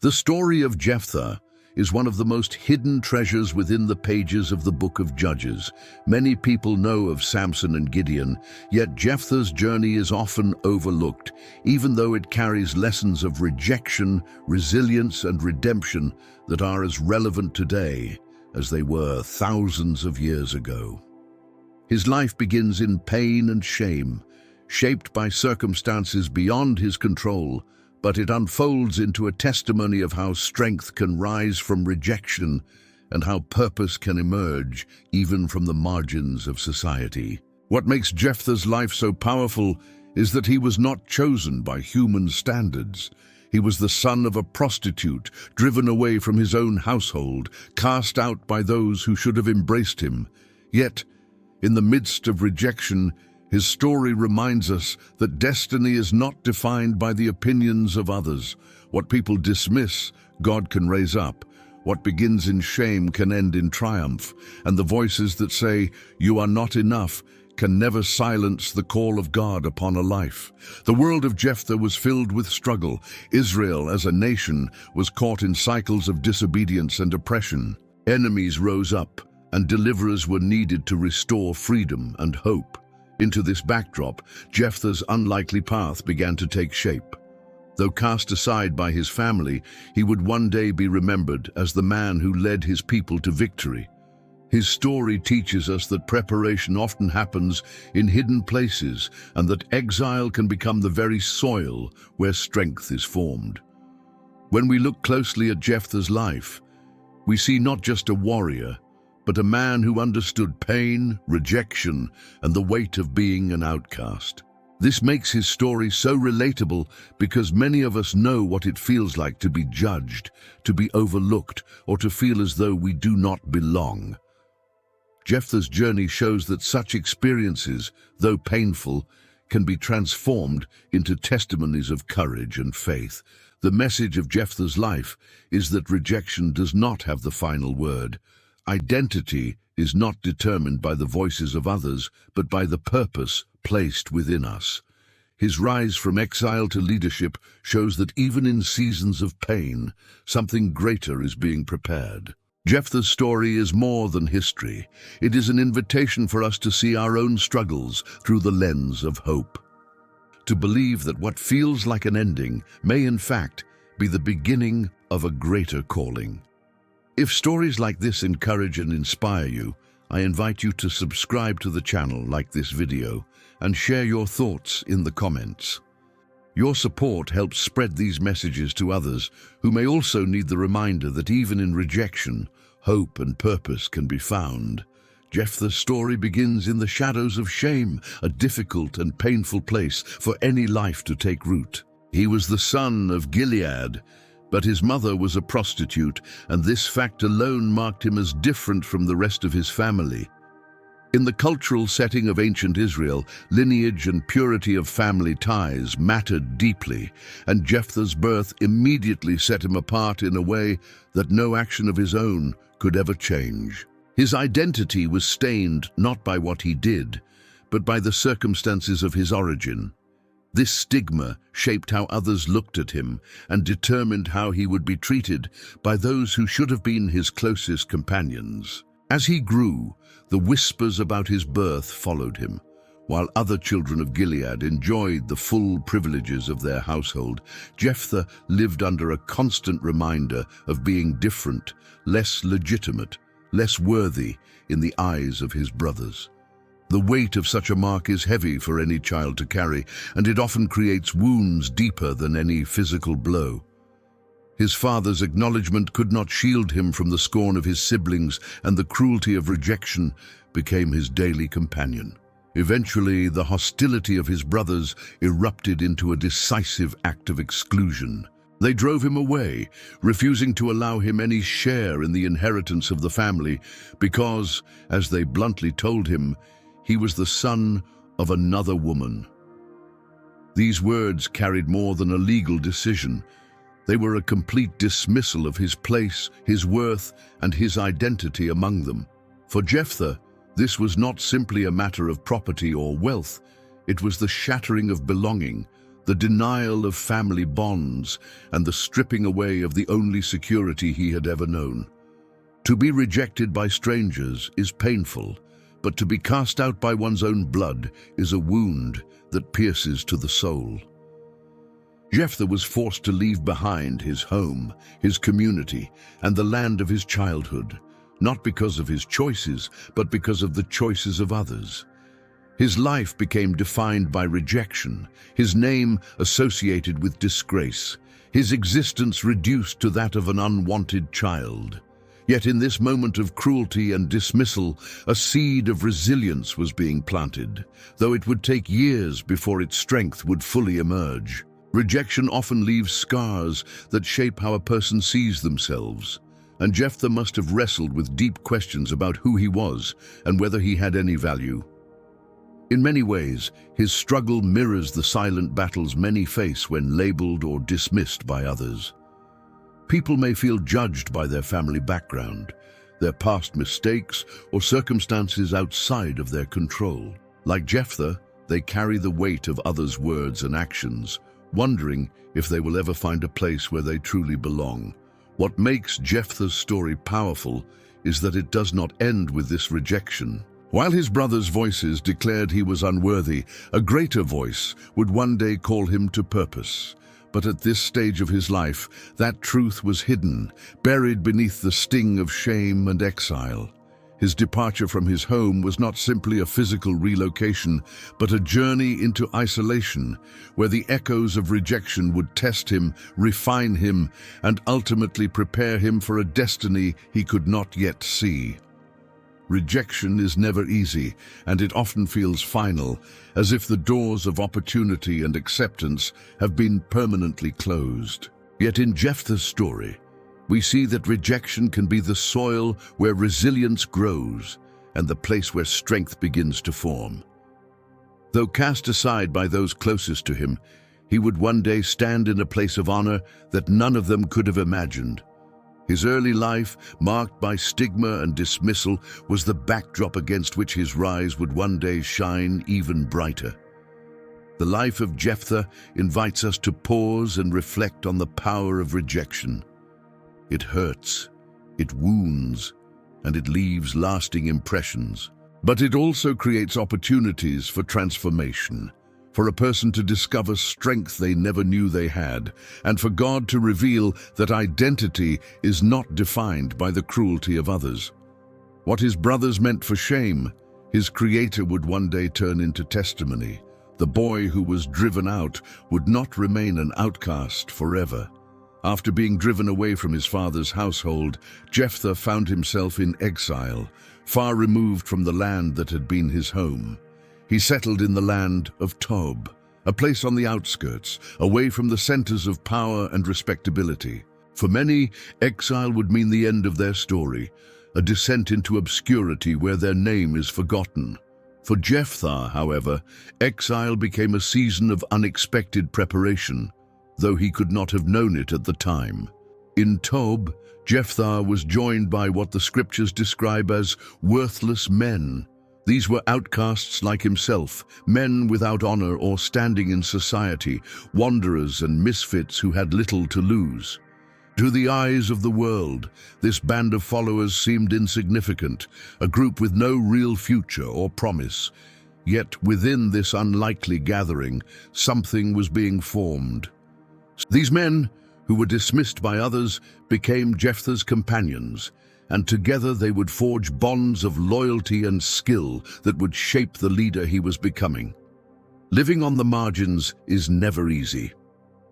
The story of Jephthah is one of the most hidden treasures within the pages of the Book of Judges. Many people know of Samson and Gideon, yet Jephthah's journey is often overlooked, even though it carries lessons of rejection, resilience, and redemption that are as relevant today as they were thousands of years ago. His life begins in pain and shame, shaped by circumstances beyond his control, but it unfolds into a testimony of how strength can rise from rejection and how purpose can emerge even from the margins of society. What makes Jephthah's life so powerful is that he was not chosen by human standards. He was the son of a prostitute, driven away from his own household, cast out by those who should have embraced him. Yet, in the midst of rejection, his story reminds us that destiny is not defined by the opinions of others. What people dismiss, God can raise up. What begins in shame can end in triumph. And the voices that say, "You are not enough," can never silence the call of God upon a life. The world of Jephthah was filled with struggle. Israel, as a nation, was caught in cycles of disobedience and oppression. Enemies rose up, and deliverers were needed to restore freedom and hope. Into this backdrop, Jephthah's unlikely path began to take shape. Though cast aside by his family, he would one day be remembered as the man who led his people to victory. His story teaches us that preparation often happens in hidden places and that exile can become the very soil where strength is formed. When we look closely at Jephthah's life, we see not just a warrior, but a man who understood pain, rejection, and the weight of being an outcast. This makes his story so relatable because many of us know what it feels like to be judged, to be overlooked, or to feel as though we do not belong. Jephthah's journey shows that such experiences, though painful, can be transformed into testimonies of courage and faith. The message of Jephthah's life is that rejection does not have the final word. Identity is not determined by the voices of others, but by the purpose placed within us. His rise from exile to leadership shows that even in seasons of pain, something greater is being prepared. Jephthah's story is more than history. It is an invitation for us to see our own struggles through the lens of hope. To believe that what feels like an ending may in fact be the beginning of a greater calling. If stories like this encourage and inspire you, I invite you to subscribe to the channel, like this video, and share your thoughts in the comments. Your support helps spread these messages to others who may also need the reminder that even in rejection, hope and purpose can be found. Jephthah's story begins in the shadows of shame, a difficult and painful place for any life to take root. He was the son of Gilead, but his mother was a prostitute, and this fact alone marked him as different from the rest of his family. In the cultural setting of ancient Israel, lineage and purity of family ties mattered deeply, and Jephthah's birth immediately set him apart in a way that no action of his own could ever change. His identity was stained not by what he did, but by the circumstances of his origin. This stigma shaped how others looked at him and determined how he would be treated by those who should have been his closest companions. As he grew, the whispers about his birth followed him. While other children of Gilead enjoyed the full privileges of their household, Jephthah lived under a constant reminder of being different, less legitimate, less worthy in the eyes of his brothers. The weight of such a mark is heavy for any child to carry, and it often creates wounds deeper than any physical blow. His father's acknowledgement could not shield him from the scorn of his siblings, and the cruelty of rejection became his daily companion. Eventually, the hostility of his brothers erupted into a decisive act of exclusion. They drove him away, refusing to allow him any share in the inheritance of the family because, as they bluntly told him, he was the son of another woman. These words carried more than a legal decision. They were a complete dismissal of his place, his worth, and his identity among them. For Jephthah, this was not simply a matter of property or wealth. It was the shattering of belonging, the denial of family bonds, and the stripping away of the only security he had ever known. To be rejected by strangers is painful, but to be cast out by one's own blood is a wound that pierces to the soul. Jephthah was forced to leave behind his home, his community, and the land of his childhood, not because of his choices, but because of the choices of others. His life became defined by rejection, his name associated with disgrace, his existence reduced to that of an unwanted child. Yet in this moment of cruelty and dismissal, a seed of resilience was being planted, though it would take years before its strength would fully emerge. Rejection often leaves scars that shape how a person sees themselves, and Jephthah must have wrestled with deep questions about who he was and whether he had any value. In many ways, his struggle mirrors the silent battles many face when labeled or dismissed by others. People may feel judged by their family background, their past mistakes, or circumstances outside of their control. Like Jephthah, they carry the weight of others' words and actions, wondering if they will ever find a place where they truly belong. What makes Jephthah's story powerful is that it does not end with this rejection. While his brothers' voices declared he was unworthy, a greater voice would one day call him to purpose. But at this stage of his life, that truth was hidden, buried beneath the sting of shame and exile. His departure from his home was not simply a physical relocation, but a journey into isolation, where the echoes of rejection would test him, refine him, and ultimately prepare him for a destiny he could not yet see. Rejection is never easy, and it often feels final, as if the doors of opportunity and acceptance have been permanently closed. Yet in Jephthah's story, we see that rejection can be the soil where resilience grows and the place where strength begins to form. Though cast aside by those closest to him, he would one day stand in a place of honor that none of them could have imagined. His early life, marked by stigma and dismissal, was the backdrop against which his rise would one day shine even brighter. The life of Jephthah invites us to pause and reflect on the power of rejection. It hurts, it wounds, and it leaves lasting impressions. But it also creates opportunities for transformation, for a person to discover strength they never knew they had, and for God to reveal that identity is not defined by the cruelty of others. What his brothers meant for shame, his Creator would one day turn into testimony. The boy who was driven out would not remain an outcast forever. After being driven away from his father's household, Jephthah found himself in exile, far removed from the land that had been his home. He settled in the land of Tob, a place on the outskirts, away from the centers of power and respectability. For many, exile would mean the end of their story, a descent into obscurity where their name is forgotten. For Jephthah, however, exile became a season of unexpected preparation, though he could not have known it at the time. In Tob, Jephthah was joined by what the scriptures describe as worthless men. These were outcasts like himself, men without honor or standing in society, wanderers and misfits who had little to lose. To the eyes of the world, this band of followers seemed insignificant, a group with no real future or promise. Yet within this unlikely gathering, something was being formed. These men, who were dismissed by others, became Jephthah's companions, and together they would forge bonds of loyalty and skill that would shape the leader he was becoming. Living on the margins is never easy.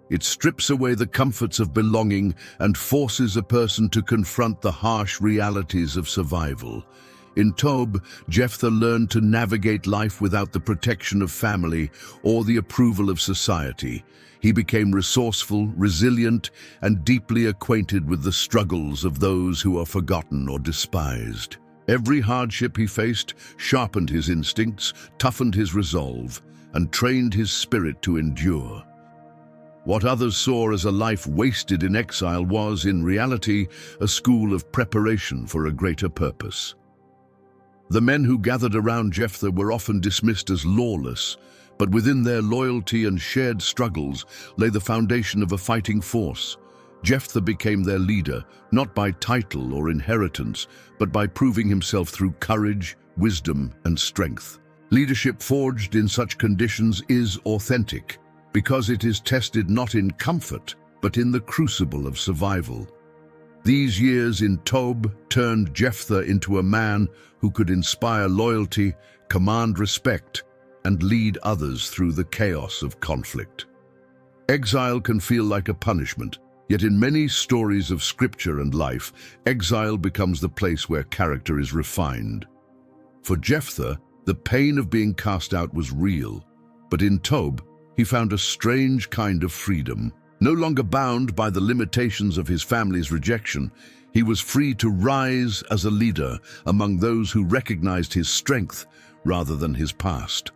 It strips away the comforts of belonging and forces a person to confront the harsh realities of survival. In Tob, Jephthah learned to navigate life without the protection of family or the approval of society. He became resourceful, resilient, and deeply acquainted with the struggles of those who are forgotten or despised. Every hardship he faced sharpened his instincts, toughened his resolve, and trained his spirit to endure. What others saw as a life wasted in exile was, in reality, a school of preparation for a greater purpose. The men who gathered around Jephthah were often dismissed as lawless, But within their loyalty and shared struggles lay the foundation of a fighting force. Jephthah became their leader, not by title or inheritance, but by proving himself through courage, wisdom, and strength. Leadership forged in such conditions is authentic, because it is tested not in comfort, but in the crucible of survival. These years in Tob turned Jephthah into a man who could inspire loyalty, command respect, and lead others through the chaos of conflict. Exile can feel like a punishment, yet in many stories of scripture and life, exile becomes the place where character is refined. For Jephthah, the pain of being cast out was real, but in Tob, he found a strange kind of freedom. No longer bound by the limitations of his family's rejection, he was free to rise as a leader among those who recognized his strength rather than his past.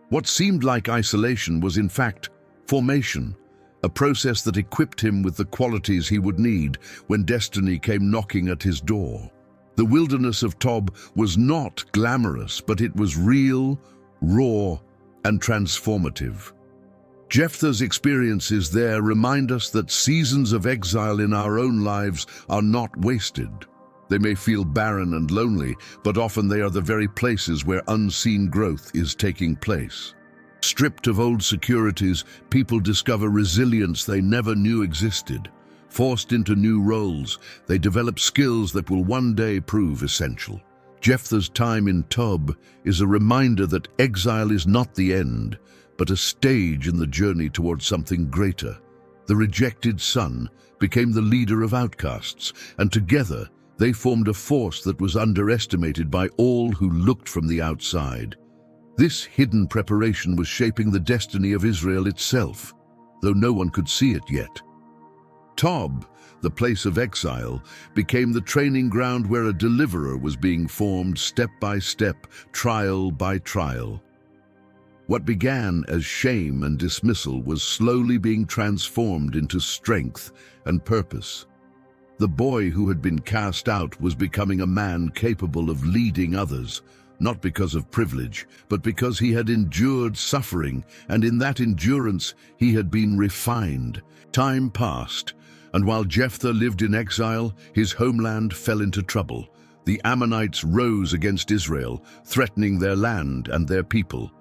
What seemed like isolation was in fact formation, a process that equipped him with the qualities he would need when destiny came knocking at his door. The wilderness of Tob was not glamorous, but it was real, raw, and transformative. Jephthah's experiences there remind us that seasons of exile in our own lives are not wasted. They may feel barren and lonely, but often they are the very places where unseen growth is taking place. Stripped of old securities, people discover resilience they never knew existed. Forced into new roles, they develop skills that will one day prove essential. Jephthah's time in Tob is a reminder that exile is not the end, but a stage in the journey towards something greater. The rejected son became the leader of outcasts, and together they formed a force that was underestimated by all who looked from the outside. This hidden preparation was shaping the destiny of Israel itself, though no one could see it yet. Tob, the place of exile, became the training ground where a deliverer was being formed step by step, trial by trial. What began as shame and dismissal was slowly being transformed into strength and purpose. The boy who had been cast out was becoming a man capable of leading others, not because of privilege, but because he had endured suffering, and in that endurance he had been refined. Time passed, and while Jephthah lived in exile, his homeland fell into trouble. The Ammonites rose against Israel, threatening their land and their people.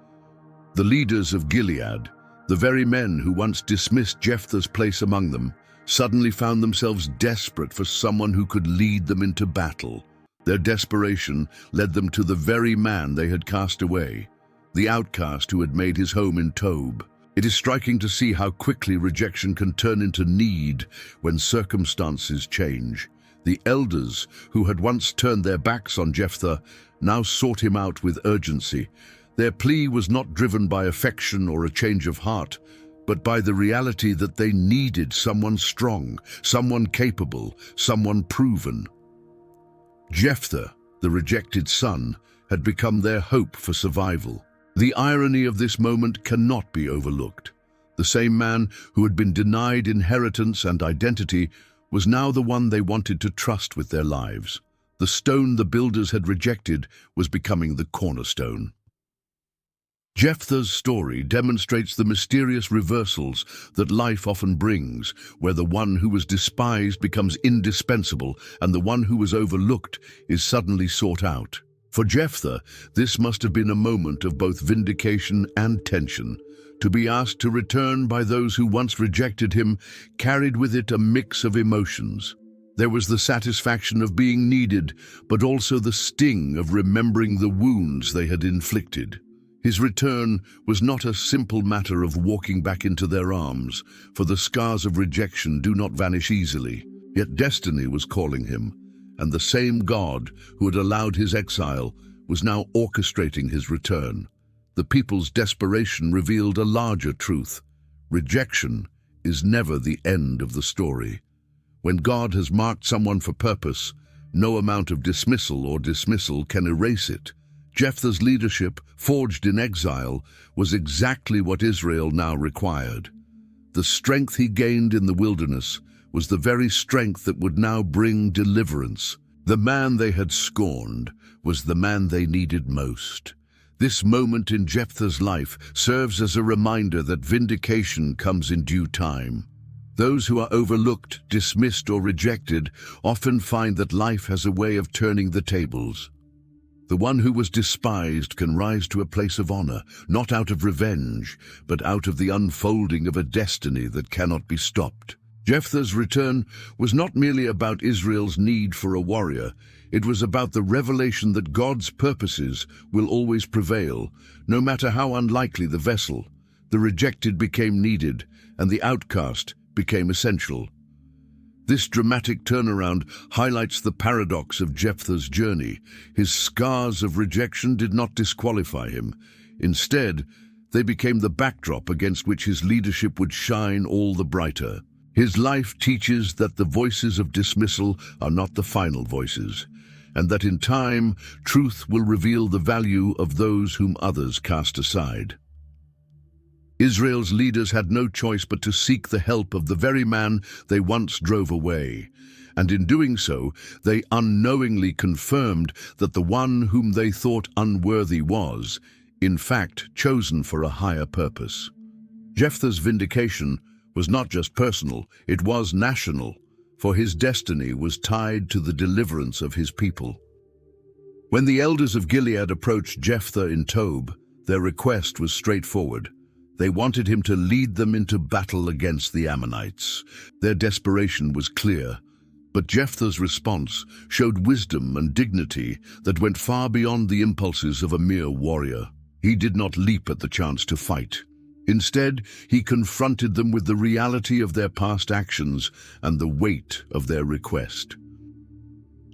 The leaders of Gilead, the very men who once dismissed Jephthah's place among them, suddenly found themselves desperate for someone who could lead them into battle. Their desperation led them to the very man they had cast away, the outcast who had made his home in Tob. It is striking to see how quickly rejection can turn into need when circumstances change. The elders, who had once turned their backs on Jephthah, now sought him out with urgency. Their plea was not driven by affection or a change of heart, but by the reality that they needed someone strong, someone capable, someone proven. Jephthah, the rejected son, had become their hope for survival. The irony of this moment cannot be overlooked. The same man who had been denied inheritance and identity was now the one they wanted to trust with their lives. The stone the builders had rejected was becoming the cornerstone. Jephthah's story demonstrates the mysterious reversals that life often brings, where the one who was despised becomes indispensable and the one who was overlooked is suddenly sought out. For Jephthah, this must have been a moment of both vindication and tension. To be asked to return by those who once rejected him carried with it a mix of emotions. There was the satisfaction of being needed, but also the sting of remembering the wounds they had inflicted. His return was not a simple matter of walking back into their arms, for the scars of rejection do not vanish easily. Yet destiny was calling him, and the same God who had allowed his exile was now orchestrating his return. The people's desperation revealed a larger truth. Rejection is never the end of the story. When God has marked someone for purpose, no amount of dismissal can erase it. Jephthah's leadership, forged in exile, was exactly what Israel now required. The strength he gained in the wilderness was the very strength that would now bring deliverance. The man they had scorned was the man they needed most. This moment in Jephthah's life serves as a reminder that vindication comes in due time. Those who are overlooked, dismissed, or rejected often find that life has a way of turning the tables. The one who was despised can rise to a place of honor, not out of revenge, but out of the unfolding of a destiny that cannot be stopped. Jephthah's return was not merely about Israel's need for a warrior. It was about the revelation that God's purposes will always prevail, no matter how unlikely the vessel. The rejected became needed, and the outcast became essential. This dramatic turnaround highlights the paradox of Jephthah's journey. His scars of rejection did not disqualify him. Instead, they became the backdrop against which his leadership would shine all the brighter. His life teaches that the voices of dismissal are not the final voices, and that in time, truth will reveal the value of those whom others cast aside. Israel's leaders had no choice but to seek the help of the very man they once drove away, and in doing so, they unknowingly confirmed that the one whom they thought unworthy was, in fact, chosen for a higher purpose. Jephthah's vindication was not just personal, it was national, for his destiny was tied to the deliverance of his people. When the elders of Gilead approached Jephthah in Tob, their request was straightforward. They wanted him to lead them into battle against the Ammonites. Their desperation was clear, but Jephthah's response showed wisdom and dignity that went far beyond the impulses of a mere warrior. He did not leap at the chance to fight. Instead, he confronted them with the reality of their past actions and the weight of their request.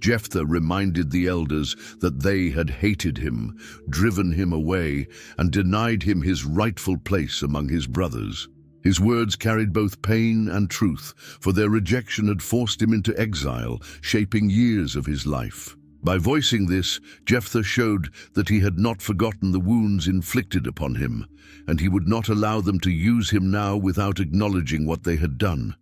Jephthah reminded the elders that they had hated him, driven him away, and denied him his rightful place among his brothers. His words carried both pain and truth, for their rejection had forced him into exile, shaping years of his life. By voicing this, Jephthah showed that he had not forgotten the wounds inflicted upon him, and he would not allow them to use him now without acknowledging what they had done.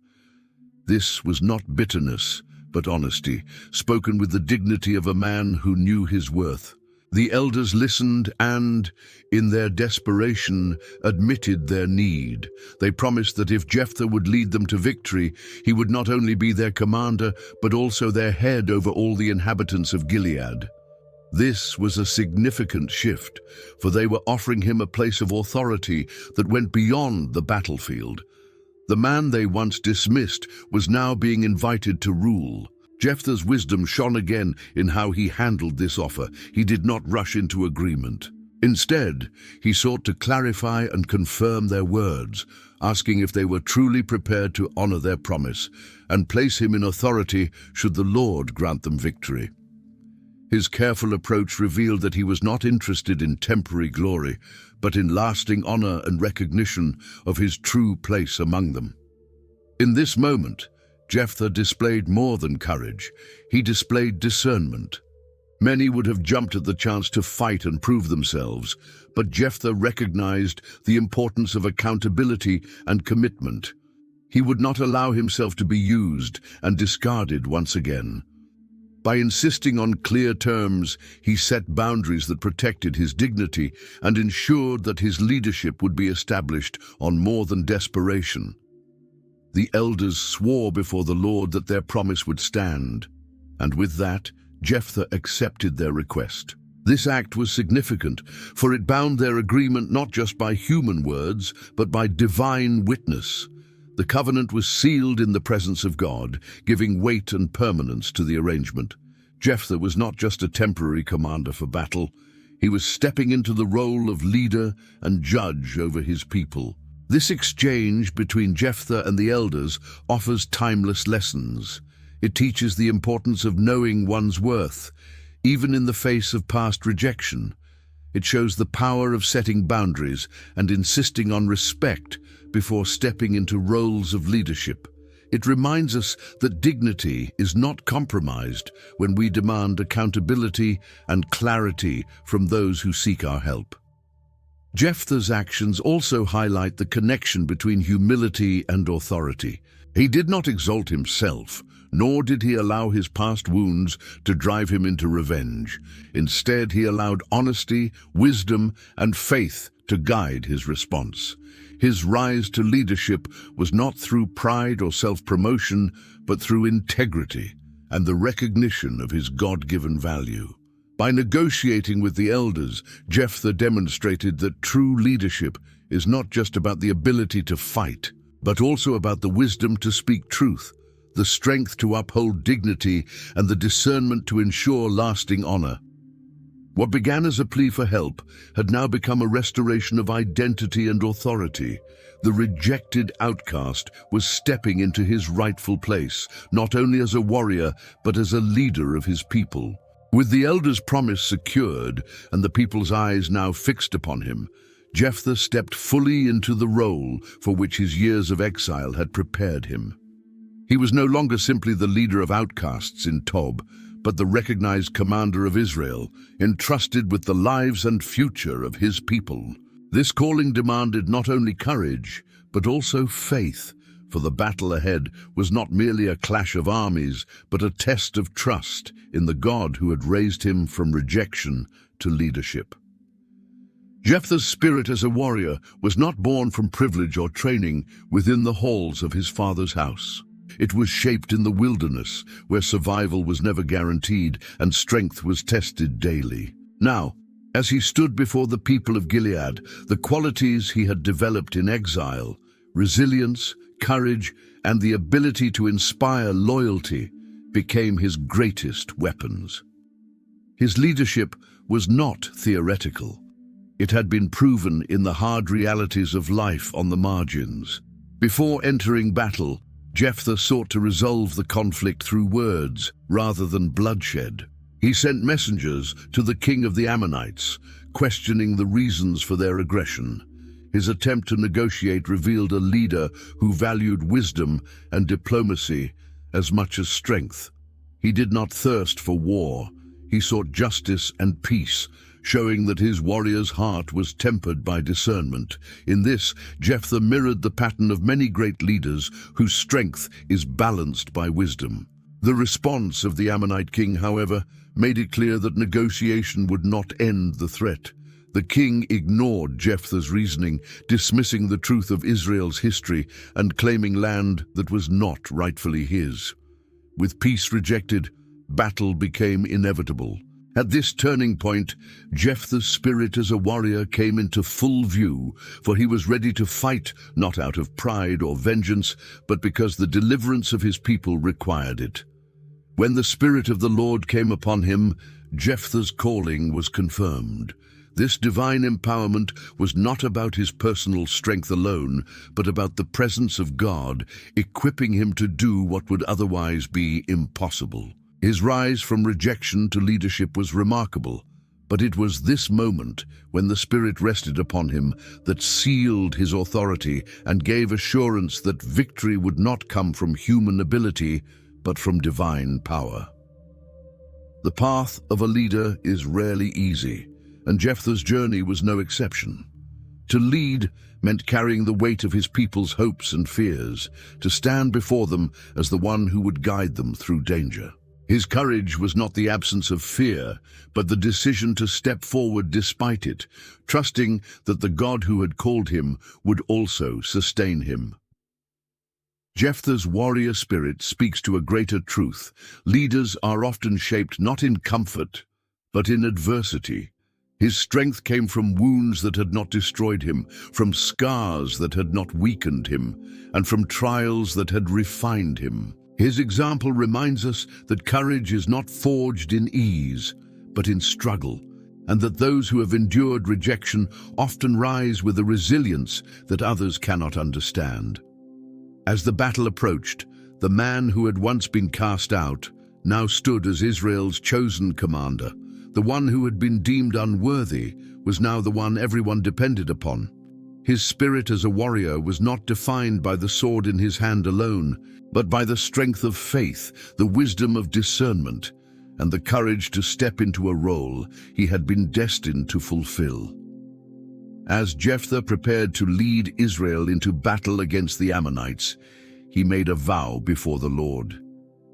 This was not bitterness, but honesty, spoken with the dignity of a man who knew his worth. The elders listened and, in their desperation, admitted their need. They promised that if Jephthah would lead them to victory, he would not only be their commander, but also their head over all the inhabitants of Gilead. This was a significant shift, for they were offering him a place of authority that went beyond the battlefield. The man they once dismissed was now being invited to rule. Jephthah's wisdom shone again in how he handled this offer. He did not rush into agreement. Instead, he sought to clarify and confirm their words, asking if they were truly prepared to honor their promise and place him in authority should the Lord grant them victory. His careful approach revealed that he was not interested in temporary glory, but in lasting honor and recognition of his true place among them. In this moment, Jephthah displayed more than courage. He displayed discernment. Many would have jumped at the chance to fight and prove themselves, but Jephthah recognized the importance of accountability and commitment. He would not allow himself to be used and discarded once again. By insisting on clear terms, he set boundaries that protected his dignity and ensured that his leadership would be established on more than desperation. The elders swore before the Lord that their promise would stand, and with that, Jephthah accepted their request. This act was significant, for it bound their agreement not just by human words, but by divine witness. The covenant was sealed in the presence of God, giving weight and permanence to the arrangement. Jephthah was not just a temporary commander for battle. He was stepping into the role of leader and judge over his people. This exchange between Jephthah and the elders offers timeless lessons. It teaches the importance of knowing one's worth, even in the face of past rejection. It shows the power of setting boundaries and insisting on respect before stepping into roles of leadership. It reminds us that dignity is not compromised when we demand accountability and clarity from those who seek our help. Jephthah's actions also highlight the connection between humility and authority. He did not exalt himself, nor did he allow his past wounds to drive him into revenge. Instead, he allowed honesty, wisdom, and faith to guide his response. His rise to leadership was not through pride or self-promotion, but through integrity and the recognition of his God-given value. By negotiating with the elders, Jephthah demonstrated that true leadership is not just about the ability to fight, but also about the wisdom to speak truth, the strength to uphold dignity, and the discernment to ensure lasting honor. What began as a plea for help had now become a restoration of identity and authority. The rejected outcast was stepping into his rightful place, not only as a warrior, but as a leader of his people. With the elder's promise secured and the people's eyes now fixed upon him, Jephthah stepped fully into the role for which his years of exile had prepared him. He was no longer simply the leader of outcasts in Tob, but the recognized commander of Israel, entrusted with the lives and future of his people. This calling demanded not only courage, but also faith, for the battle ahead was not merely a clash of armies, but a test of trust in the God who had raised him from rejection to leadership. Jephthah's spirit as a warrior was not born from privilege or training within the halls of his father's house. It was shaped in the wilderness, where survival was never guaranteed and strength was tested daily. Now, as he stood before the people of Gilead, the qualities he had developed in exile, resilience, courage, and the ability to inspire loyalty, became his greatest weapons. His leadership was not theoretical. It had been proven in the hard realities of life on the margins. Before entering battle, Jephthah sought to resolve the conflict through words rather than bloodshed. He sent messengers to the king of the Ammonites, questioning the reasons for their aggression. His attempt to negotiate revealed a leader who valued wisdom and diplomacy as much as strength. He did not thirst for war. He sought justice and peace, showing that his warrior's heart was tempered by discernment. In this, Jephthah mirrored the pattern of many great leaders whose strength is balanced by wisdom. The response of the Ammonite king, however, made it clear that negotiation would not end the threat. The king ignored Jephthah's reasoning, dismissing the truth of Israel's history and claiming land that was not rightfully his. With peace rejected, battle became inevitable. At this turning point, Jephthah's spirit as a warrior came into full view, for he was ready to fight not out of pride or vengeance, but because the deliverance of his people required it. When the Spirit of the Lord came upon him, Jephthah's calling was confirmed. This divine empowerment was not about his personal strength alone, but about the presence of God, equipping him to do what would otherwise be impossible. His rise from rejection to leadership was remarkable, but it was this moment, when the Spirit rested upon him, that sealed his authority and gave assurance that victory would not come from human ability, but from divine power. The path of a leader is rarely easy, and Jephthah's journey was no exception. To lead meant carrying the weight of his people's hopes and fears, to stand before them as the one who would guide them through danger. His courage was not the absence of fear, but the decision to step forward despite it, trusting that the God who had called him would also sustain him. Jephthah's warrior spirit speaks to a greater truth. Leaders are often shaped not in comfort, but in adversity. His strength came from wounds that had not destroyed him, from scars that had not weakened him, and from trials that had refined him. His example reminds us that courage is not forged in ease, but in struggle, and that those who have endured rejection often rise with a resilience that others cannot understand. As the battle approached, the man who had once been cast out now stood as Israel's chosen commander. The one who had been deemed unworthy was now the one everyone depended upon. His spirit as a warrior was not defined by the sword in his hand alone, but by the strength of faith, the wisdom of discernment, and the courage to step into a role he had been destined to fulfill. As Jephthah prepared to lead Israel into battle against the Ammonites, he made a vow before the Lord.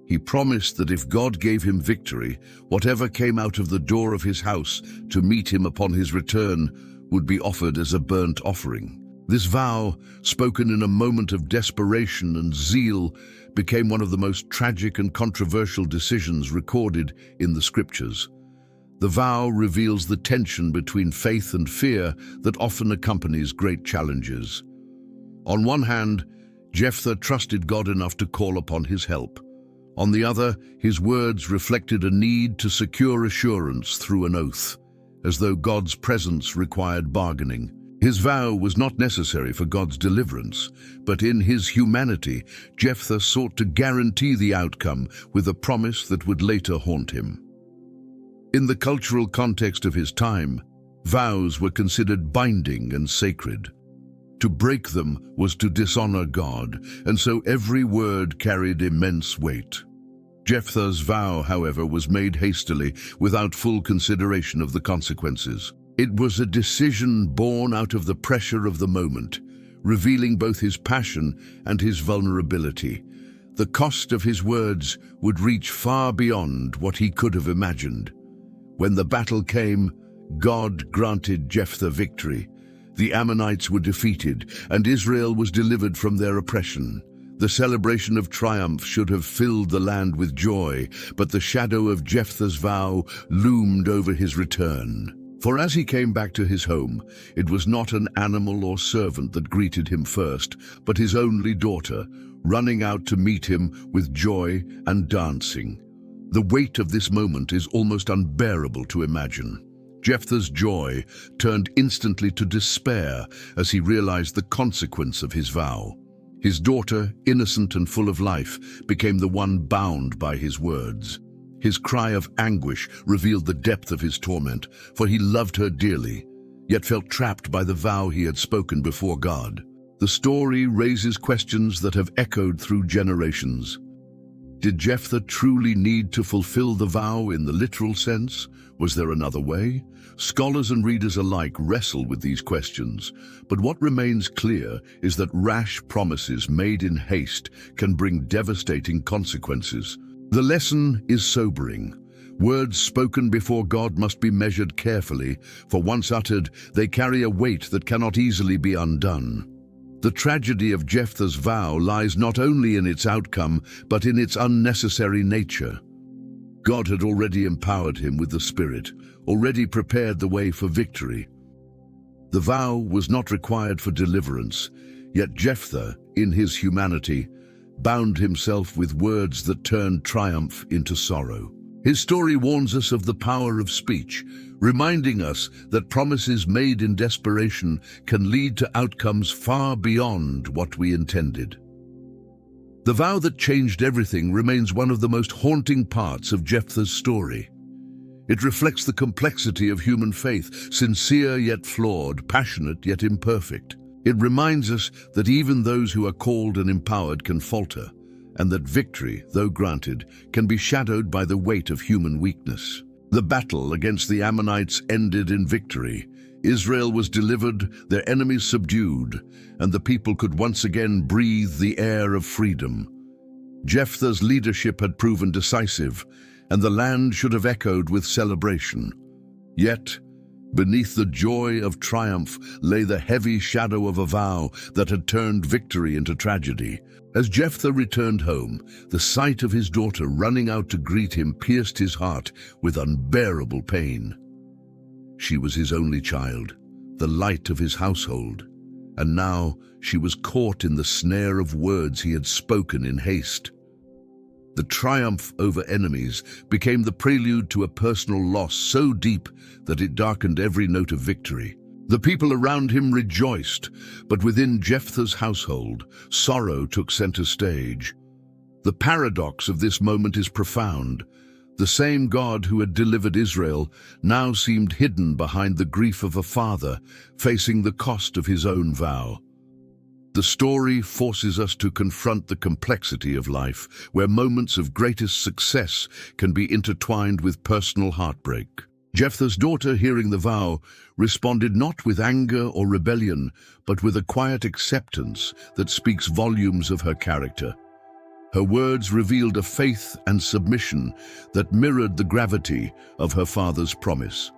He promised that if God gave him victory, whatever came out of the door of his house to meet him upon his return would be offered as a burnt offering. This vow, spoken in a moment of desperation and zeal, became one of the most tragic and controversial decisions recorded in the scriptures. The vow reveals the tension between faith and fear that often accompanies great challenges. On one hand, Jephthah trusted God enough to call upon his help. On the other, his words reflected a need to secure assurance through an oath, as though God's presence required bargaining. His vow was not necessary for God's deliverance, but in his humanity, Jephthah sought to guarantee the outcome with a promise that would later haunt him. In the cultural context of his time, vows were considered binding and sacred. To break them was to dishonor God, and so every word carried immense weight. Jephthah's vow, however, was made hastily, without full consideration of the consequences. It was a decision born out of the pressure of the moment, revealing both his passion and his vulnerability. The cost of his words would reach far beyond what he could have imagined. When the battle came, God granted Jephthah victory. The Ammonites were defeated, and Israel was delivered from their oppression. The celebration of triumph should have filled the land with joy, but the shadow of Jephthah's vow loomed over his return. For as he came back to his home, it was not an animal or servant that greeted him first, but his only daughter, running out to meet him with joy and dancing. The weight of this moment is almost unbearable to imagine. Jephthah's joy turned instantly to despair as he realized the consequence of his vow. His daughter, innocent and full of life, became the one bound by his words. His cry of anguish revealed the depth of his torment, for he loved her dearly, yet felt trapped by the vow he had spoken before God. The story raises questions that have echoed through generations. Did Jephthah truly need to fulfill the vow in the literal sense? Was there another way? Scholars and readers alike wrestle with these questions, but what remains clear is that rash promises made in haste can bring devastating consequences. The lesson is sobering. Words spoken before God must be measured carefully, for once uttered, they carry a weight that cannot easily be undone. The tragedy of Jephthah's vow lies not only in its outcome, but in its unnecessary nature. God had already empowered him with the Spirit, already prepared the way for victory. The vow was not required for deliverance, yet Jephthah, in his humanity, bound himself with words that turned triumph into sorrow. His story warns us of the power of speech, reminding us that promises made in desperation can lead to outcomes far beyond what we intended. The vow that changed everything remains one of the most haunting parts of Jephthah's story. It reflects the complexity of human faith, sincere yet flawed, passionate yet imperfect. It reminds us that even those who are called and empowered can falter, and that victory, though granted, can be shadowed by the weight of human weakness. The battle against the Ammonites ended in victory. Israel was delivered, their enemies subdued, and the people could once again breathe the air of freedom. Jephthah's leadership had proven decisive, and the land should have echoed with celebration. Yet, beneath the joy of triumph lay the heavy shadow of a vow that had turned victory into tragedy. As Jephthah returned home, the sight of his daughter running out to greet him pierced his heart with unbearable pain. She was his only child, the light of his household, and now she was caught in the snare of words he had spoken in haste. The triumph over enemies became the prelude to a personal loss so deep that it darkened every note of victory. The people around him rejoiced, but within Jephthah's household, sorrow took center stage. The paradox of this moment is profound. The same God who had delivered Israel now seemed hidden behind the grief of a father, facing the cost of his own vow. The story forces us to confront the complexity of life, where moments of greatest success can be intertwined with personal heartbreak. Jephthah's daughter, hearing the vow, responded not with anger or rebellion, but with a quiet acceptance that speaks volumes of her character. Her words revealed a faith and submission that mirrored the gravity of her father's promise.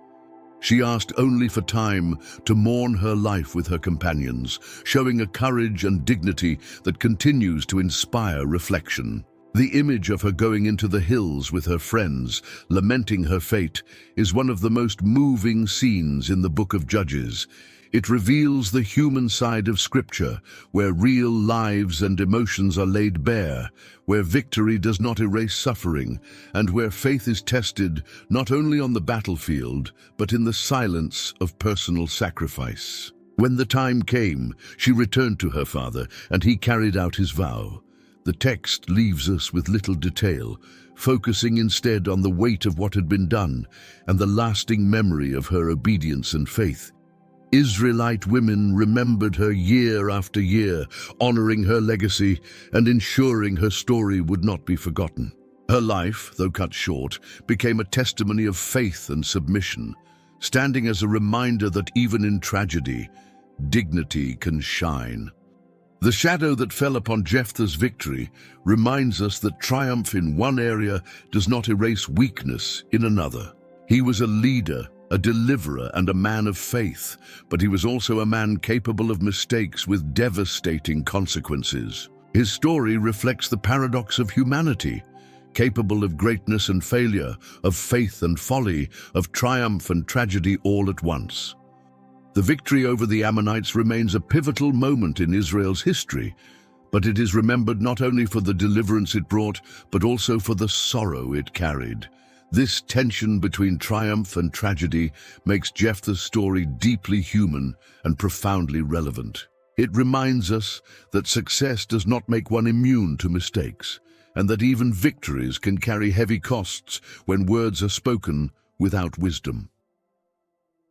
She asked only for time to mourn her life with her companions, showing a courage and dignity that continues to inspire reflection. The image of her going into the hills with her friends, lamenting her fate, is one of the most moving scenes in the Book of Judges. It reveals the human side of Scripture, where real lives and emotions are laid bare, where victory does not erase suffering, and where faith is tested not only on the battlefield, but in the silence of personal sacrifice. When the time came, she returned to her father, and he carried out his vow. The text leaves us with little detail, focusing instead on the weight of what had been done and the lasting memory of her obedience and faith. Israelite women remembered her year after year, honoring her legacy and ensuring her story would not be forgotten. Her life, though cut short, became a testimony of faith and submission, standing as a reminder that even in tragedy, dignity can shine. The shadow that fell upon Jephthah's victory reminds us that triumph in one area does not erase weakness in another. He was a leader, a deliverer, and a man of faith, but he was also a man capable of mistakes with devastating consequences. His story reflects the paradox of humanity, capable of greatness and failure, of faith and folly, of triumph and tragedy all at once. The victory over the Ammonites remains a pivotal moment in Israel's history, but it is remembered not only for the deliverance it brought, but also for the sorrow it carried. This tension between triumph and tragedy makes Jephthah's story deeply human and profoundly relevant. It reminds us that success does not make one immune to mistakes, and that even victories can carry heavy costs when words are spoken without wisdom.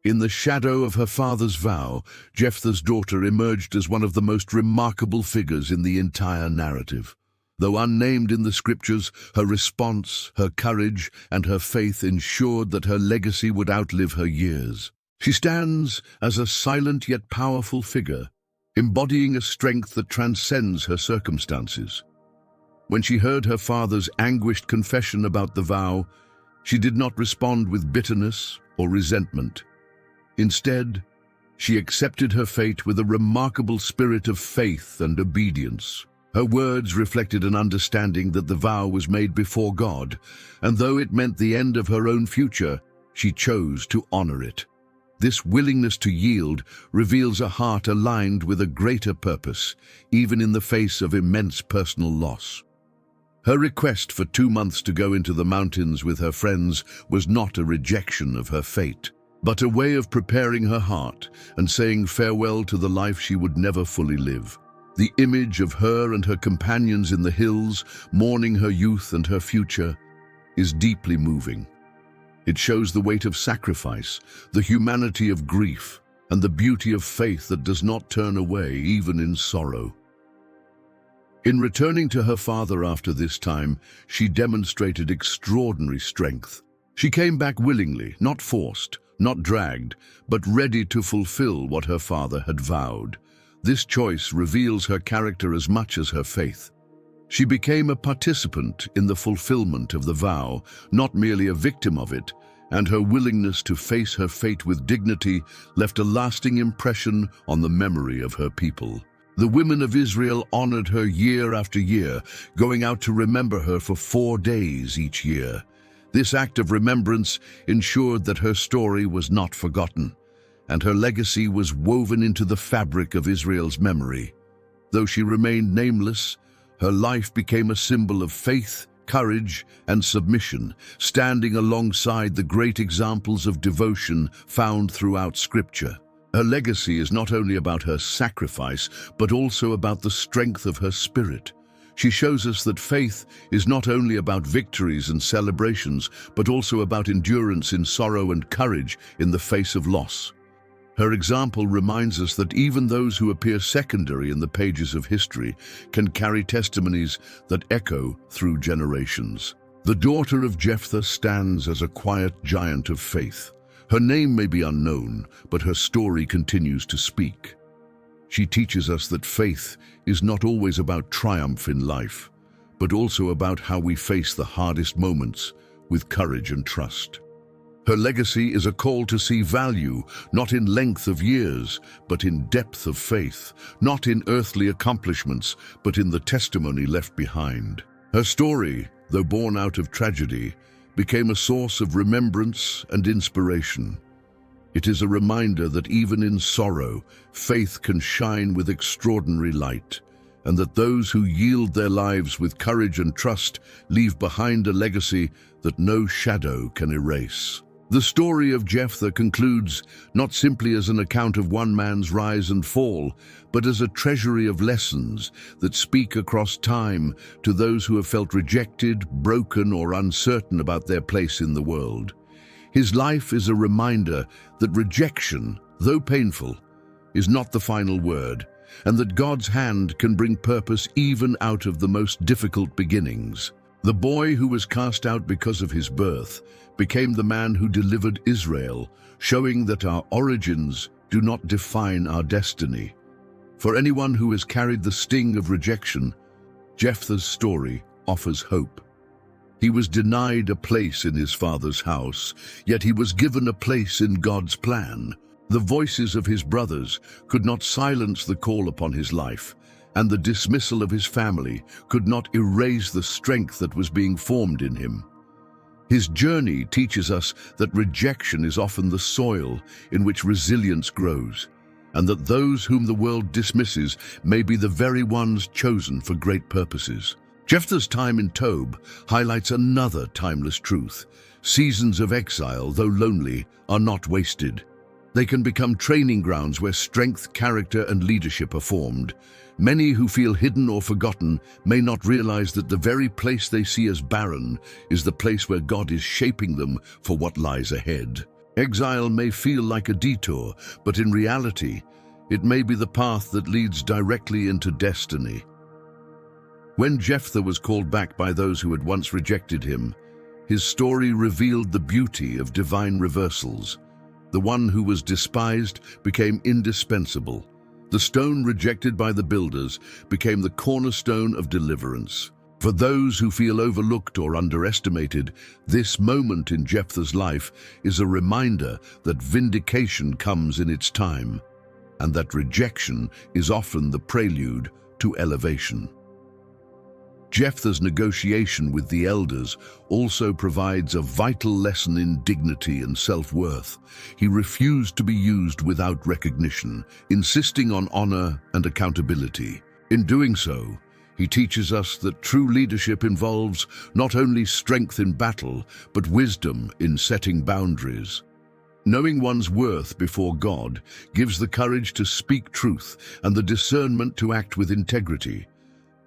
In the shadow of her father's vow, Jephthah's daughter emerged as one of the most remarkable figures in the entire narrative. Though unnamed in the scriptures, her response, her courage, and her faith ensured that her legacy would outlive her years. She stands as a silent yet powerful figure, embodying a strength that transcends her circumstances. When she heard her father's anguished confession about the vow, she did not respond with bitterness or resentment. Instead, she accepted her fate with a remarkable spirit of faith and obedience. Her words reflected an understanding that the vow was made before God, and though it meant the end of her own future, she chose to honor it. This willingness to yield reveals a heart aligned with a greater purpose, even in the face of immense personal loss. Her request for 2 months to go into the mountains with her friends was not a rejection of her fate, but a way of preparing her heart and saying farewell to the life she would never fully live. The image of her and her companions in the hills, mourning her youth and her future, is deeply moving. It shows the weight of sacrifice, the humanity of grief, and the beauty of faith that does not turn away even in sorrow. In returning to her father after this time, she demonstrated extraordinary strength. She came back willingly, not forced, not dragged, but ready to fulfill what her father had vowed. This choice reveals her character as much as her faith. She became a participant in the fulfillment of the vow, not merely a victim of it, and her willingness to face her fate with dignity left a lasting impression on the memory of her people. The women of Israel honored her year after year, going out to remember her for 4 days each year. This act of remembrance ensured that her story was not forgotten, and her legacy was woven into the fabric of Israel's memory. Though she remained nameless, her life became a symbol of faith, courage, and submission, standing alongside the great examples of devotion found throughout Scripture. Her legacy is not only about her sacrifice, but also about the strength of her spirit. She shows us that faith is not only about victories and celebrations, but also about endurance in sorrow and courage in the face of loss. Her example reminds us that even those who appear secondary in the pages of history can carry testimonies that echo through generations. The daughter of Jephthah stands as a quiet giant of faith. Her name may be unknown, but her story continues to speak. She teaches us that faith is not always about triumph in life, but also about how we face the hardest moments with courage and trust. Her legacy is a call to see value, not in length of years, but in depth of faith, not in earthly accomplishments, but in the testimony left behind. Her story, though born out of tragedy, became a source of remembrance and inspiration. It is a reminder that even in sorrow, faith can shine with extraordinary light, and that those who yield their lives with courage and trust leave behind a legacy that no shadow can erase. The story of Jephthah concludes not simply as an account of one man's rise and fall, but as a treasury of lessons that speak across time to those who have felt rejected, broken, or uncertain about their place in the world. His life is a reminder that rejection, though painful, is not the final word, and that God's hand can bring purpose even out of the most difficult beginnings. The boy who was cast out because of his birth became the man who delivered Israel, showing that our origins do not define our destiny. For anyone who has carried the sting of rejection, Jephthah's story offers hope. He was denied a place in his father's house, yet he was given a place in God's plan. The voices of his brothers could not silence the call upon his life, and the dismissal of his family could not erase the strength that was being formed in him. His journey teaches us that rejection is often the soil in which resilience grows, and that those whom the world dismisses may be the very ones chosen for great purposes. Jephthah's time in Tob highlights another timeless truth. Seasons of exile, though lonely, are not wasted. They can become training grounds where strength, character, and leadership are formed. Many who feel hidden or forgotten may not realize that the very place they see as barren is the place where God is shaping them for what lies ahead. Exile may feel like a detour, but in reality, it may be the path that leads directly into destiny. When Jephthah was called back by those who had once rejected him, his story revealed the beauty of divine reversals. The one who was despised became indispensable. The stone rejected by the builders became the cornerstone of deliverance. For those who feel overlooked or underestimated, this moment in Jephthah's life is a reminder that vindication comes in its time, and that rejection is often the prelude to elevation. Jephthah's negotiation with the elders also provides a vital lesson in dignity and self-worth. He refused to be used without recognition, insisting on honor and accountability. In doing so, he teaches us that true leadership involves not only strength in battle, but wisdom in setting boundaries. Knowing one's worth before God gives the courage to speak truth and the discernment to act with integrity.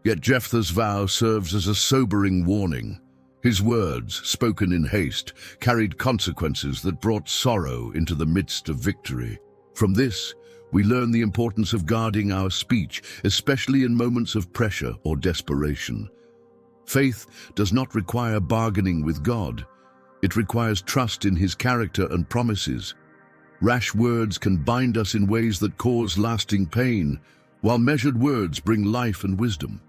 Yet Jephthah's vow serves as a sobering warning. His words, spoken in haste, carried consequences that brought sorrow into the midst of victory. From this, we learn the importance of guarding our speech, especially in moments of pressure or desperation. Faith does not require bargaining with God. It requires trust in His character and promises. Rash words can bind us in ways that cause lasting pain, while measured words bring life and wisdom.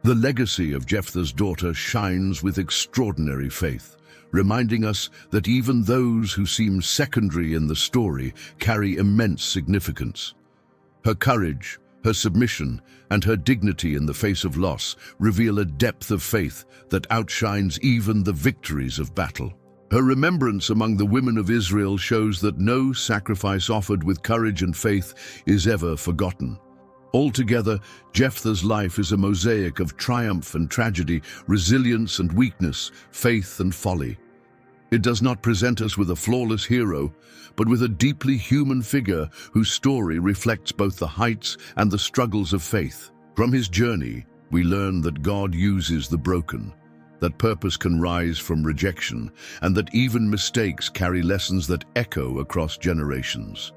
The legacy of Jephthah's daughter shines with extraordinary faith, reminding us that even those who seem secondary in the story carry immense significance. Her courage, her submission, and her dignity in the face of loss reveal a depth of faith that outshines even the victories of battle. Her remembrance among the women of Israel shows that no sacrifice offered with courage and faith is ever forgotten. Altogether, Jephthah's life is a mosaic of triumph and tragedy, resilience and weakness, faith and folly. It does not present us with a flawless hero, but with a deeply human figure whose story reflects both the heights and the struggles of faith. From his journey, we learn that God uses the broken, that purpose can rise from rejection, and that even mistakes carry lessons that echo across generations.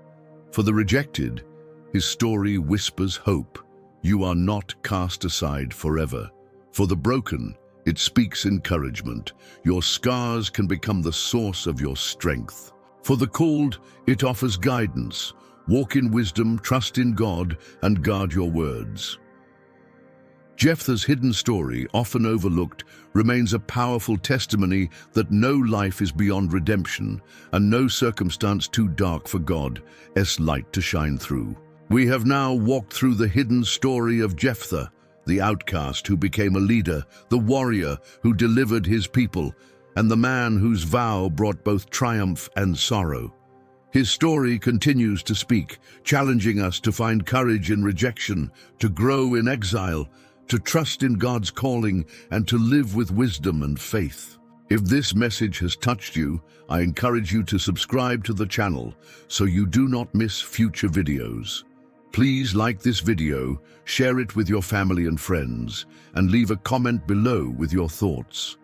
For the rejected, his story whispers hope. You are not cast aside forever. For the broken, it speaks encouragement. Your scars can become the source of your strength. For the called, it offers guidance. Walk in wisdom, trust in God, and guard your words. Jephthah's hidden story, often overlooked, remains a powerful testimony that no life is beyond redemption and no circumstance too dark for God's light to shine through. We have now walked through the hidden story of Jephthah, the outcast who became a leader, the warrior who delivered his people, and the man whose vow brought both triumph and sorrow. His story continues to speak, challenging us to find courage in rejection, to grow in exile, to trust in God's calling, and to live with wisdom and faith. If this message has touched you, I encourage you to subscribe to the channel so you do not miss future videos. Please like this video, share it with your family and friends, and leave a comment below with your thoughts.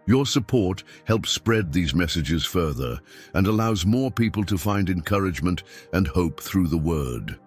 Your support helps spread these messages further and allows more people to find encouragement and hope through the Word.